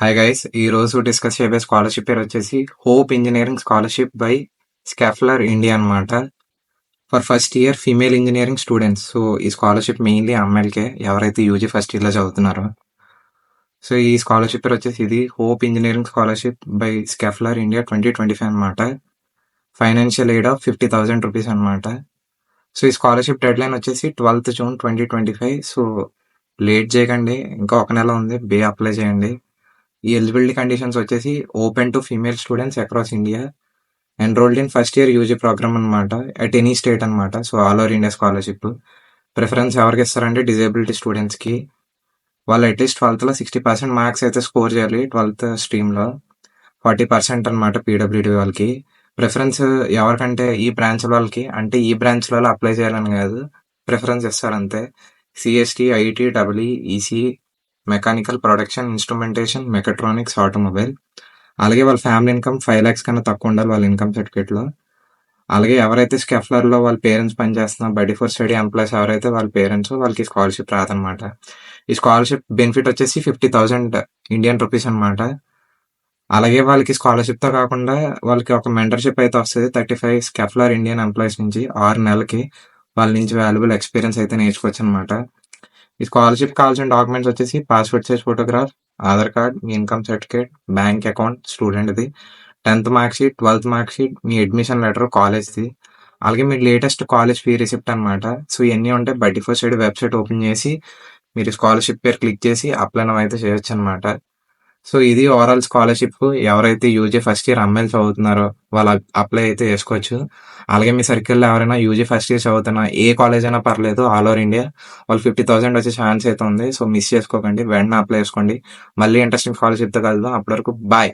Hi guys, ఈ రోజు discuss చేయబోయే స్కాలర్షిప్ పేరు వచ్చేసి hope engineering scholarship by Schaeffler India అన్నమాట. For first year female engineering students. So ఈ స్కాలర్షిప్ మెయిన్లీ అమ్మాయిలకే, ఎవరైతే యూజీ ఫస్ట్ ఇయర్లో చదువుతున్నారో. సో ఈ స్కాలర్షిప్ పేరు వచ్చేసి ఇది hope engineering scholarship by Schaeffler India 2025 అనమాట. ఫైనాన్షియల్ ఎయిడ్ ఆఫ్ 50,000 రూపీస్ అనమాట. సో ఈ స్కాలర్షిప్ డెడ్ లైన్ వచ్చేసి 12th June 2025. సో లేట్ చేయకండి, ఇంకా ఒక నెల ఉంది, అప్లై చేయండి. ఈ ఎలిజిబిలిటీ కండిషన్స్ వచ్చేసి open to female students across India, enrolled in first year UG program అనమాట, అట్ ఎనీ స్టేట్ అనమాట. So all over India scholarship. Preference ఎవరికి ఇస్తారంటే డిజేబిలిటీ స్టూడెంట్స్కి. వాళ్ళు అట్లీస్ట్ 12thలో 60% మార్క్స్ అయితే స్కోర్ చేయాలి. 12th స్ట్రీమ్లో 40% అనమాట పీడబ్ల్యూడీ వాళ్ళకి. ప్రిఫరెన్స్ ఎవరికంటే ఈ బ్రాంచ్ వాళ్ళకి, అంటే ఈ బ్రాంచ్లో అప్లై చేయాలని కాదు, ప్రిఫరెన్స్ ఇస్తారంతే. CST, IT, W, EC, mechanical, production, instrumentation, mechatronics, automobile. అలాగే వాళ్ళ ఫ్యామిలీ ఇన్కమ్ 5 lakhs కన్నా తక్కువ ఉండాలి వాళ్ళ ఇన్కమ్ సర్టిఫికేట్లో. అలాగే ఎవరైతే స్కెఫ్లర్లో వాళ్ళ పేరెంట్స్ పనిచేస్తున్నా, బడి ఫర్ స్టడీ ఎంప్లాయీస్ ఎవరైతే వాళ్ళ పేరెంట్స్, వాళ్ళకి స్కాలర్షిప్ రాదనమాట. ఈ స్కాలర్షిప్ బెనిఫిట్ వచ్చేసి 50,000 ఇండియన్ రూపీస్ అనమాట. అలాగే వాళ్ళకి స్కాలర్షిప్తో కాకుండా వాళ్ళకి ఒక మెంటర్షిప్ అయితే వస్తుంది 35 స్కెఫ్లర్ ఇండియన్ ఎంప్లాయీస్ నుంచి 6 నెలలకి. వాళ్ళ నుంచి వాల్యుబుల్ ఎక్స్పీరియన్స్ అయితే నేర్చుకోవచ్చు అనమాట. ఈ స్కాలర్షిప్ కావాల్సిన డాక్యుమెంట్స్ వచ్చేసి passport size photograph, Aadhaar card, మీ ఇన్కమ్ సర్టిఫికేట్, బ్యాంక్ అకౌంట్, స్టూడెంట్ది, 10th mark sheet, 12th mark sheet, మీ అడ్మిషన్ లెటర్ కాలేజ్ది, అలాగే మీ లేటెస్ట్ కాలేజ్ ఫీ రిసిప్ట్ అనమాట. సో ఇవన్నీ ఉంటే బడ్డీ ఫస్ట్ సైడ్ వెబ్సైట్ ఓపెన్ చేసి మీరు స్కాలర్షిప్ పేరు క్లిక్ చేసి అప్లై అయితే చేయొచ్చు అనమాట. సో ఇది ఓవరాల్ స్కాలర్షిప్. ఎవరైతే యూజీ ఫస్ట్ ఇయర్ అమ్మాయిలు చదువుతున్నారో వాళ్ళు అప్లై అయితే చేసుకోవచ్చు. అలాగే మీ సర్కిల్లో ఎవరైనా యూజీ ఫస్ట్ ఇయర్ చదువుతున్నా, ఏ కాలేజ్ అయినా పర్లేదు, ఆల్ ఓవర్ ఇండియా, వాళ్ళు 50,000 వచ్చే ఛాన్స్ అయితే ఉంది. సో మిస్ చేసుకోకండి, వెంటనే అప్లై చేసుకోండి. మళ్ళీ ఇంట్రెస్టింగ్ స్కాలర్షిప్తో కలుద్దాం. అప్పటి వరకు బాయ్.